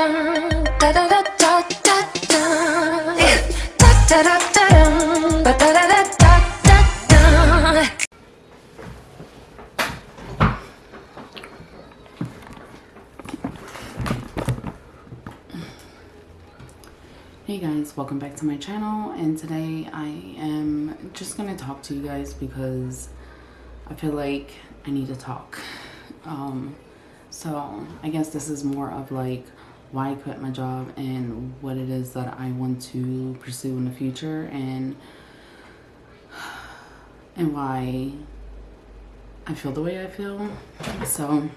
Hey guys, welcome back to my channel, and today I am just gonna talk to you guys because I feel like I need to talk. So I guess this is more of like why I quit my job and what it is that I want to pursue in the future, and why I feel the way I feel. So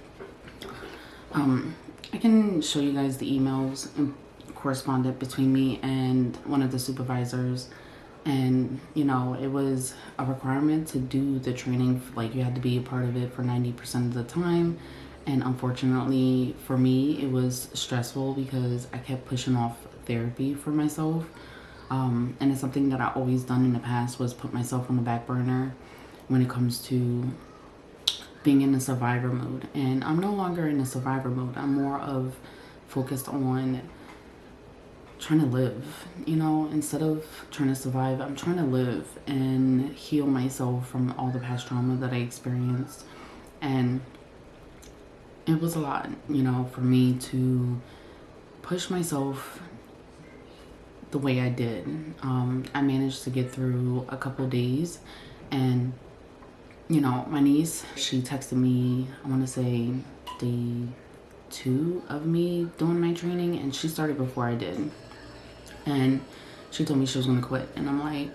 I can show you guys the emails and correspondent between me and one of the supervisors, and you know, it was a requirement to do the training, like you had to be a part of it for 90% of the time, and unfortunately for me it was stressful because I kept pushing off therapy for myself, and it's something that I always done in the past, was put myself on the back burner when it comes to being in a survivor mode. And I'm no longer in a survivor mode. I'm more of focused on trying to live, you know. Instead of trying to survive, I'm trying to live and heal myself from all the past trauma that I experienced. And it was a lot, you know, for me to push myself the way I did. I managed to get through a couple days, and you know, my niece, she texted me, I want to say day 2 of me doing my training, and she started before I did. And she told me she was going to quit. And I'm like,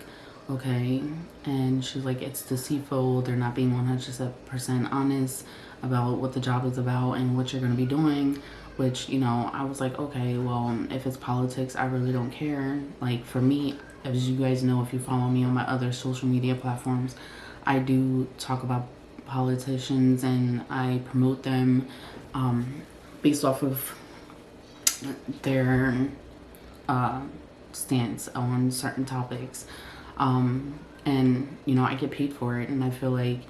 okay. And she's like, it's deceitful. They're not being 100% honest about what the job is about and what you're going to be doing. Which, you know, I was like, okay, well, if it's politics, I really don't care. Like, for me, as you guys know, if you follow me on my other social media platforms, I do talk about politicians and I promote them based off of their stance on certain topics, and you know, I get paid for it, and I feel like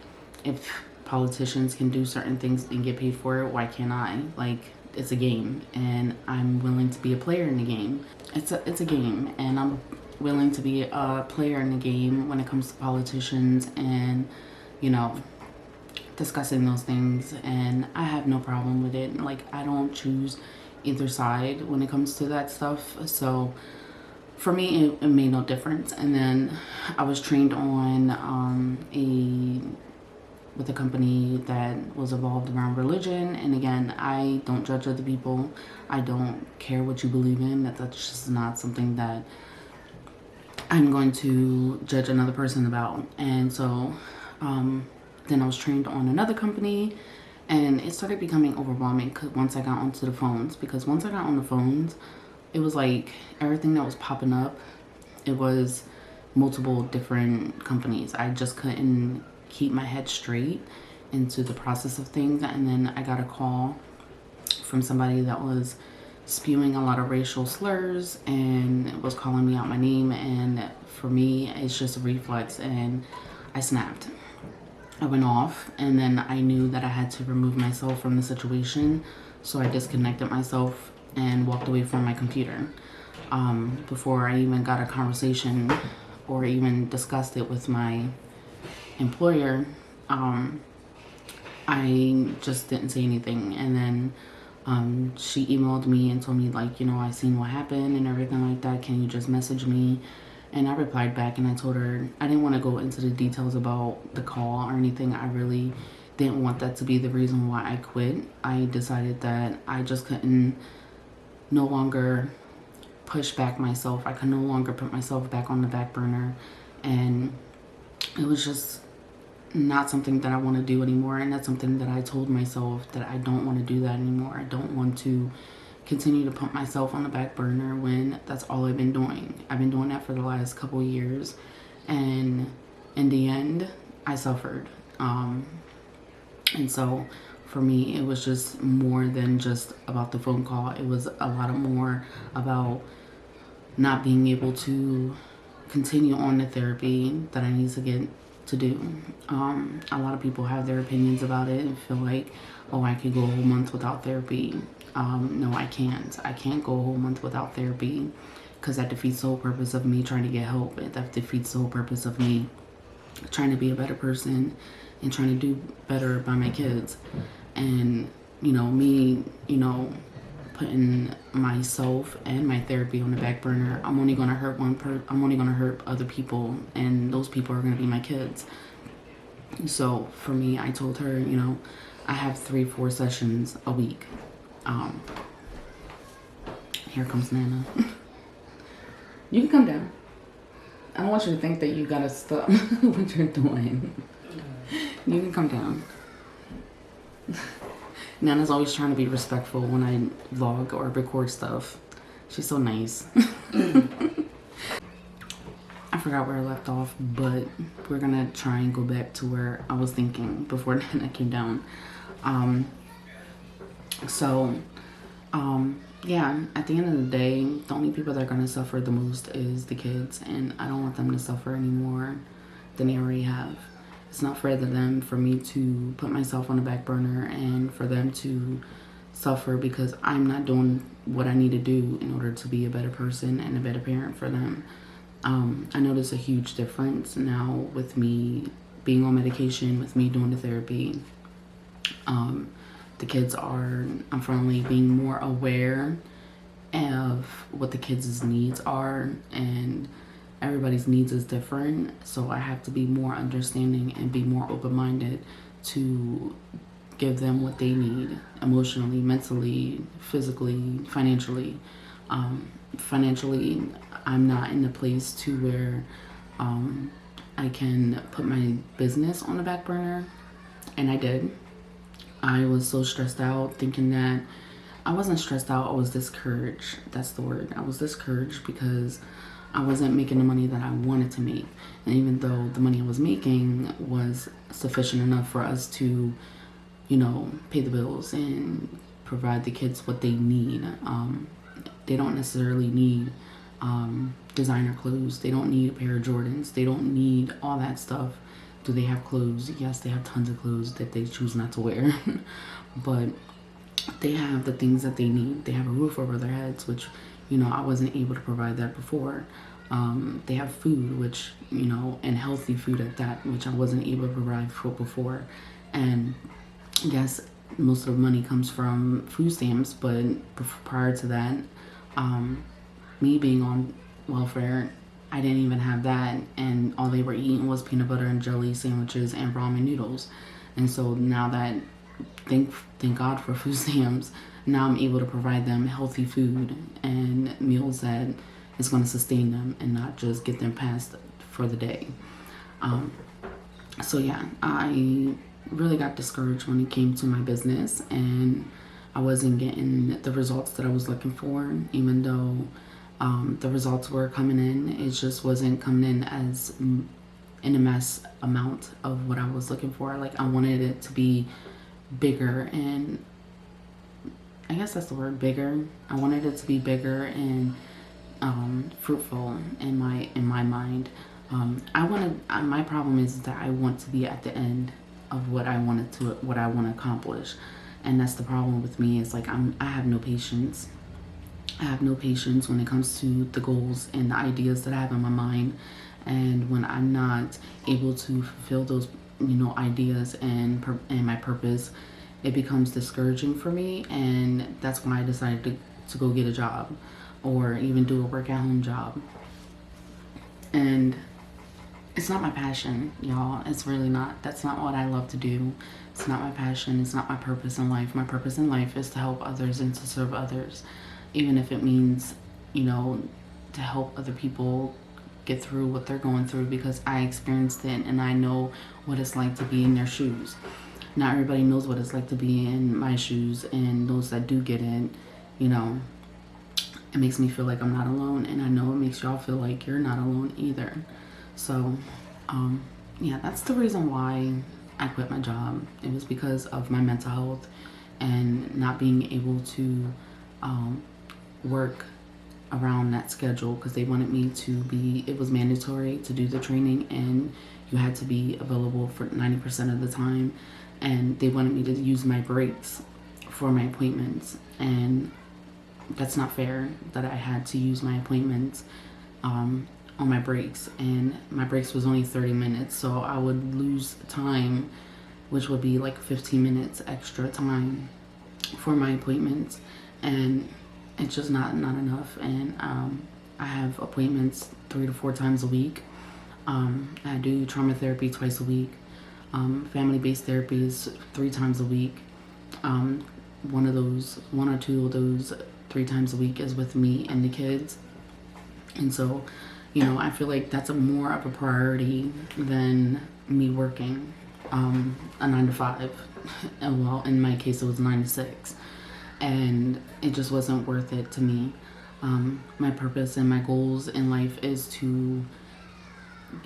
if politicians can do certain things and get paid for it, why can't I? Like, it's a game, and I'm willing to be a player in the game. It's a game, and I'm willing to be a player in the game when it comes to politicians and, you know, discussing those things. And I have no problem with it. Like, I don't choose either side when it comes to that stuff. So for me, it made no difference. And then I was trained on with a company that was evolved around religion. And again, I don't judge other people. I don't care what you believe in. That's just not something that I'm going to judge another person about. And so then I was trained on another company, and it started becoming overwhelming once I got onto the phones. Because once I got on the phones, it was like everything that was popping up, it was multiple different companies. I just couldn't keep my head straight into the process of things. And then I got a call from somebody that was spewing a lot of racial slurs and was calling me out my name. And for me, it's just a reflex, and I snapped. I went off, and then I knew that I had to remove myself from the situation, so I disconnected myself and walked away from my computer. Before I even got a conversation or even discussed it with my employer, I just didn't say anything. And then she emailed me and told me, like, you know, I seen what happened and everything like that. Can you just message me? And I replied back, and I told her I didn't want to go into the details about the call or anything. I really didn't want that to be the reason why I quit. I decided that I just couldn't no longer push back myself. I could no longer put myself back on the back burner. And it was just not something that I want to do anymore. And that's something that I told myself, that I don't want to do that anymore. I don't want to continue to put myself on the back burner when that's all I've been doing. I've been doing that for the last couple of years, and in the end, I suffered. And so for me, it was just more than just about the phone call. It was a lot more about not being able to continue on the therapy that I need to get to do. A lot of people have their opinions about it and feel like, oh, I could go a whole month without therapy. no, I can't go a whole month without therapy, because that defeats the whole purpose of me trying to get help. That defeats the whole purpose of me trying to be a better person and trying to do better by my kids. And me putting myself and my therapy on the back burner, I'm only gonna hurt I'm only gonna hurt other people, and those people are gonna be my kids. So for me, I told her, I have 3-4 sessions a week. Here comes Nana. You can come down. I don't want you to think that you gotta stop what you're doing. You can come down. Nana's always trying to be respectful when I vlog or record stuff. She's so nice. I forgot where I left off, but we're gonna try and go back to where I was thinking before Nana came down. Yeah, at the end of the day, the only people that are gonna suffer the most is the kids, and I don't want them to suffer any more than they already have. It's not fair to them for me to put myself on the back burner and for them to suffer because I'm not doing what I need to do in order to be a better person and a better parent for them. I notice a huge difference now with me being on medication, with me doing the therapy. The kids are, I'm finally being more aware of what the kids' needs are, and everybody's needs is different. So I have to be more understanding and be more open-minded to give them what they need emotionally, mentally, physically, financially. Financially, I'm not in a place to where I can put my business on the back burner, and I did. I was so stressed out thinking that I wasn't stressed out, I was discouraged. That's the word. I was discouraged because I wasn't making the money that I wanted to make. And even though the money I was making was sufficient enough for us to, pay the bills and provide the kids what they need. They don't necessarily need designer clothes. They don't need a pair of Jordans. They don't need all that stuff. Do they have clothes? Yes, they have tons of clothes that they choose not to wear. But they have the things that they need. They have a roof over their heads, which, I wasn't able to provide that before. They have food, which, and healthy food at that, which I wasn't able to provide for before. And yes, most of the money comes from food stamps, but prior to that, me being on welfare, I didn't even have that, and all they were eating was peanut butter and jelly sandwiches and ramen noodles. And so now that, thank God for food stamps, now I'm able to provide them healthy food and meals that is going to sustain them and not just get them past for the day. So yeah, I really got discouraged when it came to my business, and I wasn't getting the results that I was looking for, even though the results were coming in. It just wasn't coming in as in a mass amount of what I was looking for. Like, I wanted it to be bigger, and I guess that's the word, bigger. I wanted it to be bigger and fruitful in my mind. My problem is that I want to be at the end of what I want to accomplish, and that's the problem with me. It's like I have no patience. I have no patience when it comes to the goals and the ideas that I have in my mind. And when I'm not able to fulfill those, ideas and my purpose, it becomes discouraging for me. And that's when I decided to go get a job, or even do a work at home job. And it's not my passion, y'all. It's really not. That's not what I love to do. It's not my passion. It's not my purpose in life. My purpose in life is to help others and to serve others. Even if it means, to help other people get through what they're going through, because I experienced it and I know what it's like to be in their shoes. Not everybody knows what it's like to be in my shoes, and those that do get in, it makes me feel like I'm not alone, and I know it makes y'all feel like you're not alone either. So, yeah, that's the reason why I quit my job. It was because of my mental health and not being able to work around that schedule, because they wanted me to be, it was mandatory to do the training and you had to be available for 90% of the time, and they wanted me to use my breaks for my appointments, and that's not fair that I had to use my appointments on my breaks, and my breaks was only 30 minutes, so I would lose time, which would be like 15 minutes extra time for my appointments, and it's just not enough. And I have appointments 3 to 4 times a week. I do trauma therapy twice a week. Family-based therapy is 3 times a week. One or two of those 3 times a week is with me and the kids. And so, you know, I feel like that's more of a priority than me working a 9 to 5. And well, in my case, it was 9 to 6. And it just wasn't worth it to me. My purpose and my goals in life is to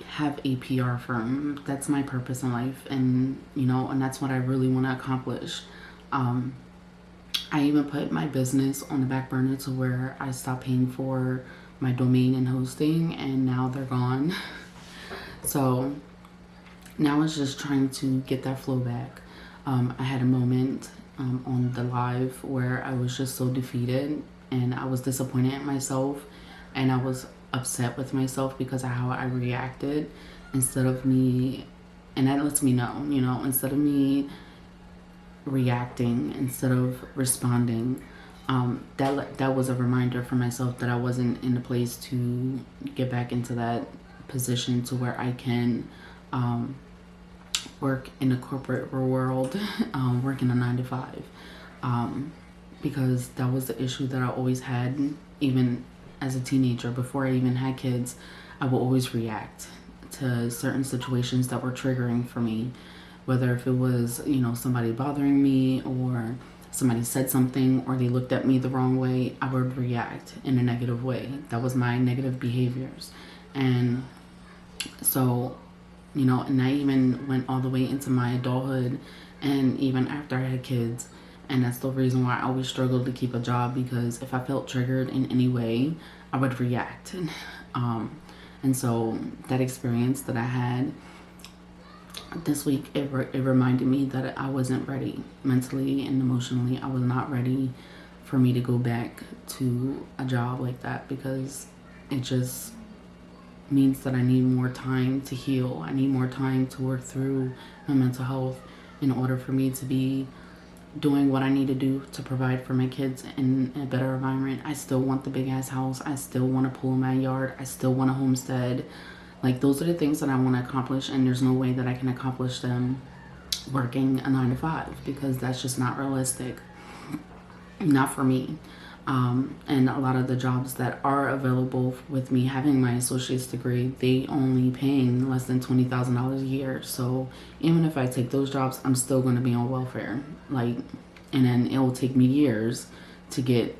have a PR firm. That's my purpose in life, and you know, and that's what I really want to accomplish. I even put my business on the back burner to where I stopped paying for my domain and hosting, and now they're gone. So now it's just trying to get that flow back. I had a moment on the live where I was just so defeated, and I was disappointed in myself, and I was upset with myself because of how I reacted, instead of me, and that lets me know, you know, instead of me reacting, instead of responding, that was a reminder for myself that I wasn't in a place to get back into that position to where I can work in a corporate world, working a 9 to 5, because that was the issue that I always had. Even as a teenager, before I even had kids, I would always react to certain situations that were triggering for me, whether if it was, you know, somebody bothering me, or somebody said something, or they looked at me the wrong way, I would react in a negative way. That was my negative behaviors. And so, you know, and I even went all the way into my adulthood, and even after I had kids. And that's the reason why I always struggled to keep a job, because if I felt triggered in any way, I would react. And so that experience that I had this week, it reminded me that I wasn't ready mentally and emotionally. I was not ready for me to go back to a job like that, because it just means that I need more time to heal. I need more time to work through my mental health in order for me to be doing what I need to do to provide for my kids in a better environment. I still want the big ass house. I still want a pool in my yard. I still want a homestead. Like, those are the things that I want to accomplish, and there's no way that I can accomplish them working a 9 to 5, because that's just not realistic. Not for me. And a lot of the jobs that are available with me having my associate's degree, they only paying less than $20,000 a year. So even if I take those jobs, I'm still going to be on welfare. Like, and then it will take me years to get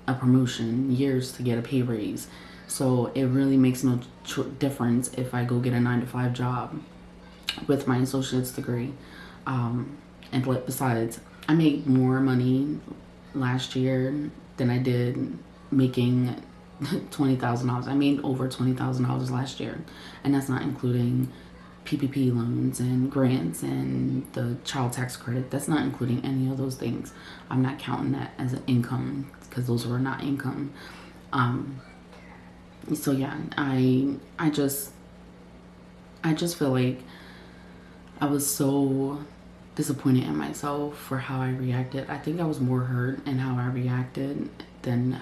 a promotion, years to get a pay raise. So it really makes no difference if I go get a 9 to 5 job with my associate's degree. And besides, I made more money last year than I did making $20,000. I made over $20,000 last year, and that's not including PPP loans and grants and the child tax credit. That's not including any of those things. I'm not counting that as an income, because those were not income. So yeah, I just feel like I was so disappointed in myself for how I reacted. I think I was more hurt in how I reacted than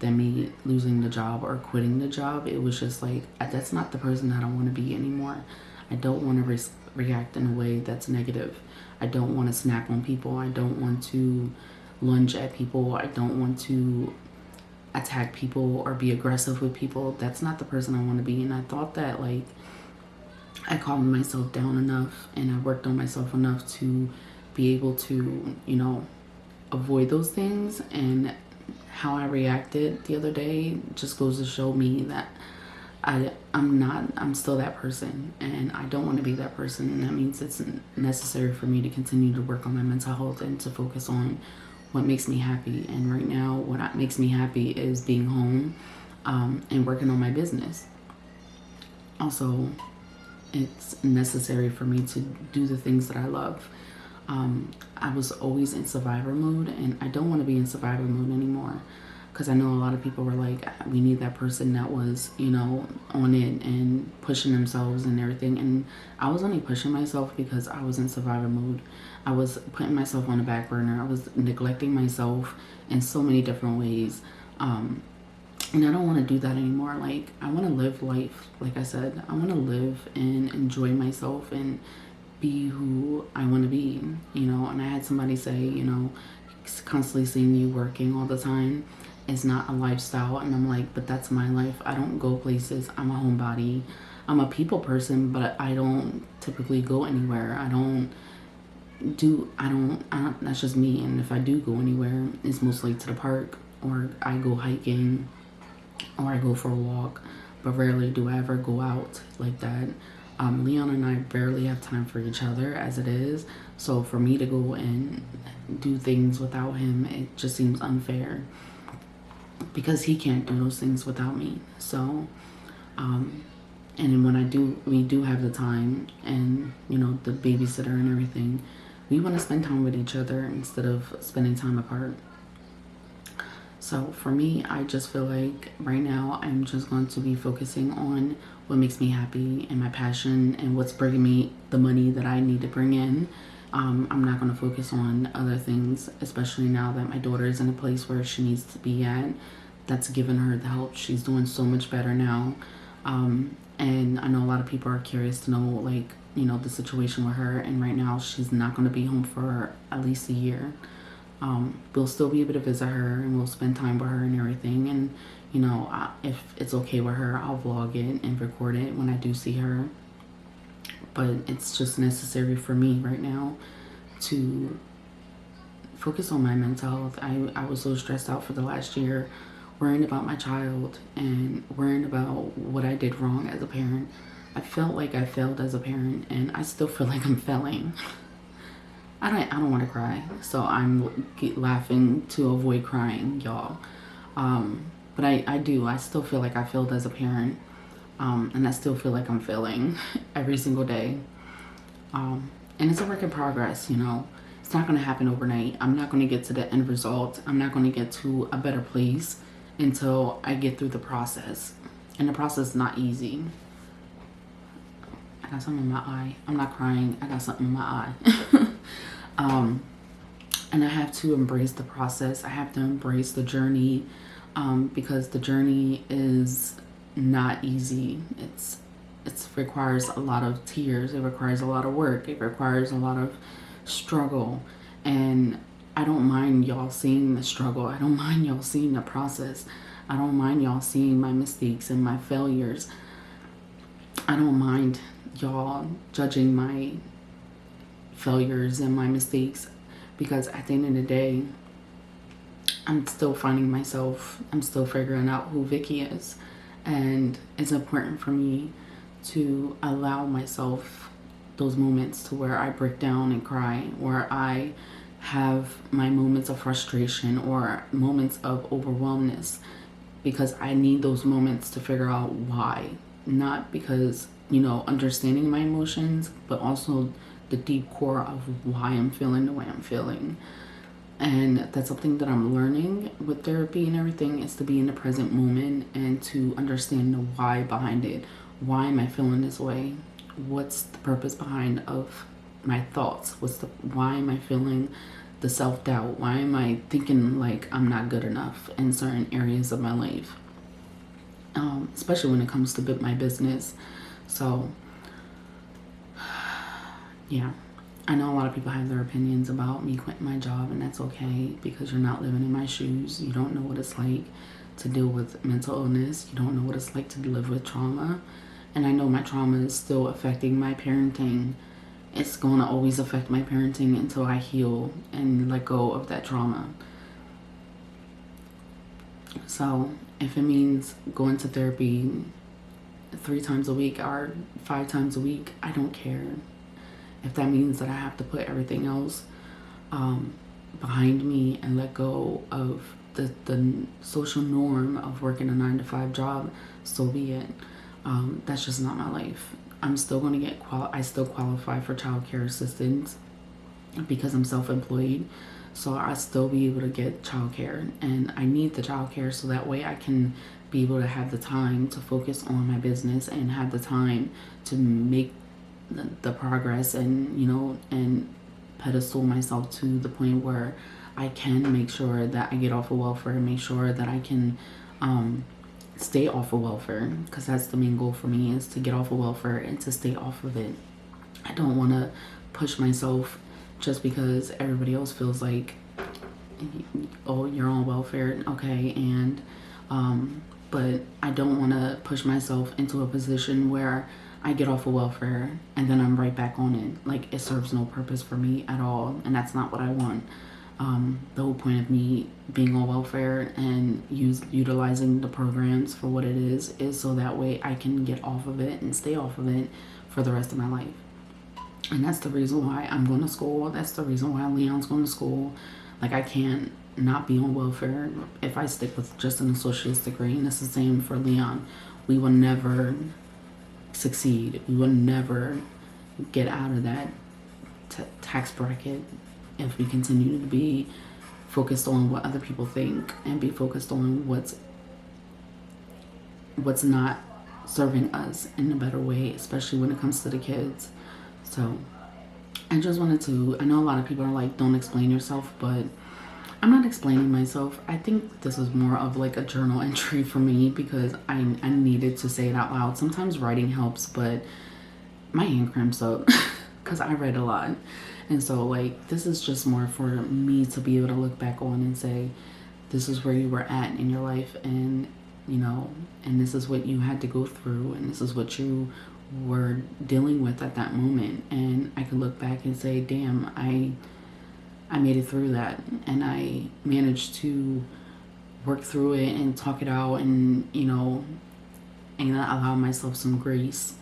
me losing the job or quitting the job. It was just like, that's not the person that I want to be anymore. I don't want to react in a way that's negative. I don't want to snap on people. I don't want to lunge at people. I don't want to attack people or be aggressive with people. That's not the person I want to be. And I thought that, like, I calmed myself down enough and I worked on myself enough to be able to, you know, avoid those things. And how I reacted the other day just goes to show me that I'm still that person, and I don't want to be that person. And that means it's necessary for me to continue to work on my mental health and to focus on what makes me happy. And right now, what makes me happy is being home and working on my business. Also, it's necessary for me to do the things that I love. I was always in survivor mode, and I don't want to be in survivor mode anymore. Because I know a lot of people were like, we need that person that was, you know, on it and pushing themselves and everything. And I was only pushing myself because I was in survivor mode. I was putting myself on the back burner. I was neglecting myself in so many different ways. And I don't want to do that anymore. Like, I want to live life. Like I said, I want to live and enjoy myself and be who I want to be, you know. And I had somebody say, you know, constantly seeing you working all the time is not a lifestyle. And I'm like, but that's my life. I don't go places. I'm a homebody. I'm a people person, but I don't typically go anywhere. I don't, that's just me. And if I do go anywhere, it's mostly to the park, or I go hiking, or I go for a walk, but rarely do I ever go out like that. Leon and I barely have time for each other as it is. So for me to go and do things without him, it just seems unfair, because he can't do those things without me. So, and then when we do have the time and, you know, the babysitter and everything, we want to spend time with each other instead of spending time apart. So for me, I just feel like right now I'm just going to be focusing on what makes me happy and my passion and what's bringing me the money that I need to bring in. I'm not going to focus on other things, especially now that my daughter is in a place where she needs to be at. That's given her the help. She's doing so much better now. And I know a lot of people are curious to know, like, you know, the situation with her. And right now she's not going to be home for at least a year. We'll still be able to visit her and we'll spend time with her and everything. And, you know, if it's okay with her, I'll vlog it and record it when I do see her. But it's just necessary for me right now to focus on my mental health. I was so stressed out for the last year, worrying about my child and worrying about what I did wrong as a parent. I felt like I failed as a parent, and I still feel like I'm failing. I don't want to cry, so I'm laughing to avoid crying, y'all. But I do. I still feel like I failed as a parent, and I still feel like I'm failing every single day. And it's a work in progress, you know. It's not going to happen overnight. I'm not going to get to the end result. I'm not going to get to a better place until I get through the process. And the process is not easy. I got something in my eye. I'm not crying. I got something in my eye. And I have to embrace the process. I have to embrace the journey, because the journey is not easy. It requires a lot of tears. It requires a lot of work. It requires a lot of struggle. And I don't mind y'all seeing the struggle. I don't mind y'all seeing the process. I don't mind y'all seeing my mistakes and my failures. I don't mind y'all judging my failures and my mistakes, because at the end of the day, I'm still finding myself. I'm still figuring out who Vicki is. And it's important for me to allow myself those moments to where I break down and cry, where I have my moments of frustration or moments of overwhelmness, because I need those moments to figure out why. Not because, you know, understanding my emotions, but also the deep core of why I'm feeling the way I'm feeling. And that's something that I'm learning with therapy and everything, is to be in the present moment and to understand the why behind it. Why am I feeling this way? What's the purpose behind of my thoughts? Why am I feeling the self-doubt? Why am I thinking like I'm not good enough in certain areas of my life? Especially when it comes to my business. So, yeah. I know a lot of people have their opinions about me quitting my job, and that's okay, because you're not living in my shoes. You don't know what it's like to deal with mental illness. You don't know what it's like to live with trauma. And I know my trauma is still affecting my parenting. It's going to always affect my parenting until I heal and let go of that trauma. So if it means going to therapy 3 times a week or 5 times a week, I don't care. If that means that I have to put everything else behind me and let go of the social norm of working a 9-to-5 job, so be it. That's just not my life. I'm still going to I still qualify for child care assistance. because I'm self-employed. So I still be able to get childcare, and I need the childcare so that way I can be able to have the time to focus on my business and have the time to make the progress, and and pedestal myself to the point where I can make sure that I get off of welfare and make sure that I can stay off of welfare, because that's the main goal for me, is to get off of welfare and to stay off of it. I don't want to push myself just because everybody else feels like, oh, you're on welfare, okay, and but I don't want to push myself into a position where I get off of welfare and then I'm right back on it. Like, it serves no purpose for me at all, and that's not what I want. The whole point of me being on welfare and utilizing the programs for what it is so that way I can get off of it and stay off of it for the rest of my life. And that's the reason why I'm going to school. That's the reason why Leon's going to school. Like, I can't not be on welfare if I stick with just an associate's degree. And it's the same for Leon. We will never succeed. We will never get out of that tax bracket if we continue to be focused on what other people think and be focused on what's not serving us in a better way, especially when it comes to the kids. So I just wanted to, I know a lot of people are like, don't explain yourself, but I'm not explaining myself. I think this is more of like a journal entry for me because I needed to say it out loud. Sometimes writing helps, but my hand cramps up because I read a lot. And so like, this is just more for me to be able to look back on and say, this is where you were at in your life, and and this is what you had to go through, and this is what you were dealing with at that moment. And I could look back and say, damn, I made it through that, and I managed to work through it and talk it out, and and allow myself some grace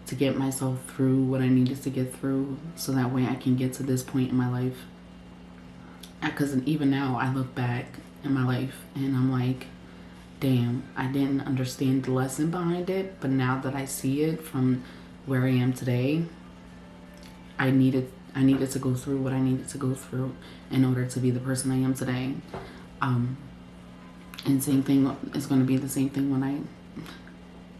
to get myself through what I needed to get through, so that way I can get to this point in my life. Because even now I look back in my life and I'm like, damn, I didn't understand the lesson behind it, but now that I see it from where I am today, I needed to go through what I needed to go through in order to be the person I am today. And same thing is going to be the same thing when I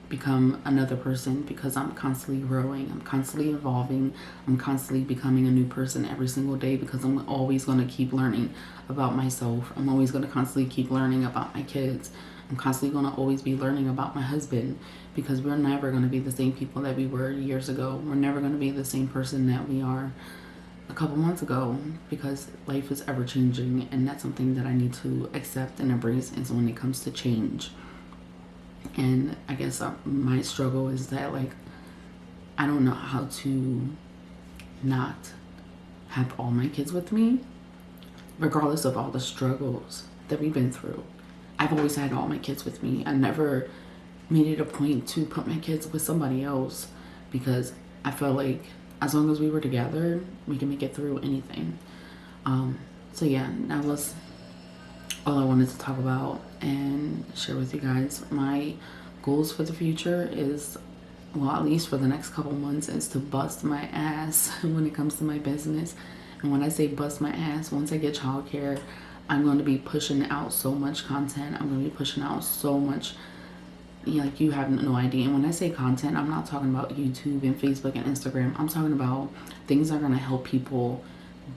become another person, because I'm constantly growing, I'm constantly evolving, I'm constantly becoming a new person every single day, because I'm always going to keep learning about myself. I'm always going to constantly keep learning about my kids. I'm constantly going to always be learning about my husband, because we're never going to be the same people that we were years ago. We're never going to be the same person that we are a couple months ago, because life is ever changing, and that's something that I need to accept and embrace is when it comes to change. And I guess my struggle is that, like, I don't know how to not have all my kids with me, regardless of all the struggles that we've been through. I've always had all my kids with me. I never made it a point to put my kids with somebody else, because I felt like as long as we were together, we can make it through anything. So yeah, that was all I wanted to talk about and share with you guys. My goals for the future is, well, at least for the next couple months, is to bust my ass when it comes to my business. And when I say bust my ass, once I get childcare, I'm going to be pushing out so much content. I'm going to be pushing out so much, like, you have no idea. And when I say content, I'm not talking about YouTube and Facebook and Instagram. I'm talking about things that are going to help people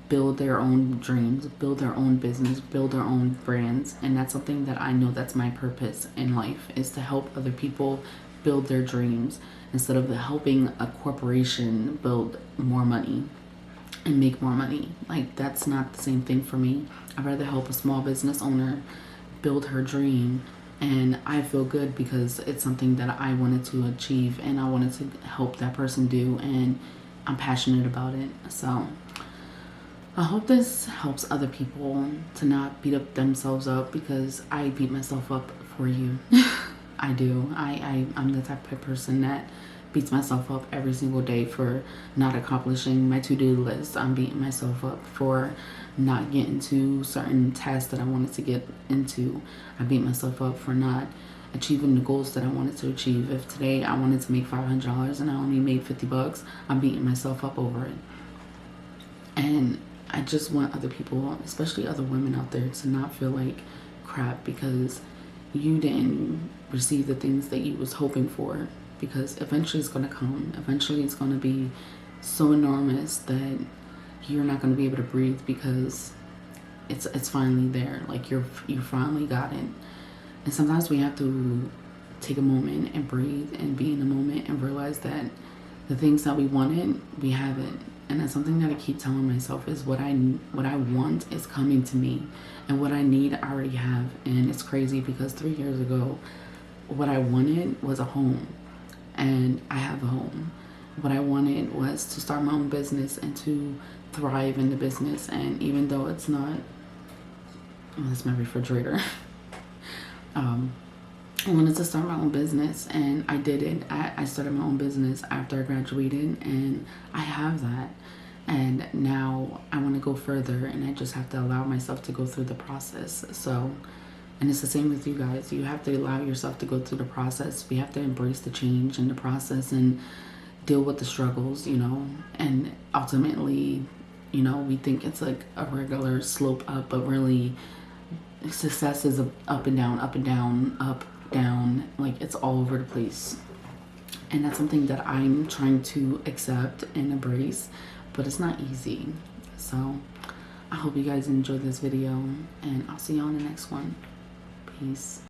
build their own dreams, build their own business, build their own brands. And that's something that I know that's my purpose in life, is to help other people build their dreams, instead of helping a corporation build more money and make more money. Like, that's not the same thing for me. I'd rather help a small business owner build her dream, and I feel good because it's something that I wanted to achieve and I wanted to help that person do, and I'm passionate about it. So I hope this helps other people to not beat up themselves up, because I beat myself up for you. I do. I'm the type of person that beats myself up every single day for not accomplishing my to-do list. I'm beating myself up for not getting to certain tasks that I wanted to get into. I beat myself up for not achieving the goals that I wanted to achieve. If today I wanted to make $500 and I only made $50, I'm beating myself up over it. And I just want other people, especially other women out there, to not feel like crap because you didn't receive the things that you was hoping for, because eventually it's going to come. Eventually it's going to be so enormous that you're not going to be able to breathe because it's finally there. Like you finally got it. And sometimes we have to take a moment and breathe and be in the moment and realize that the things that we wanted, we have it. And that's something that I keep telling myself is what I want is coming to me, and what I need I already have. And it's crazy because 3 years ago, what I wanted was a home, and I have a home. What I wanted was to start my own business and to thrive in the business. And even though it's not, oh, that's my refrigerator. I wanted to start my own business, and I did it. I started my own business after I graduated, and I have that. And now I want to go further, and I just have to allow myself to go through the process. So, and it's the same with you guys. You have to allow yourself to go through the process. We have to embrace the change in the process and deal with the struggles, you know. And ultimately, you know, we think it's like a regular slope up, but really success is up and down, up and down, up, down. Like it's all over the place. And that's something that I'm trying to accept and embrace, but it's not easy. So I hope you guys enjoyed this video, and I'll see you on the next one. Peace.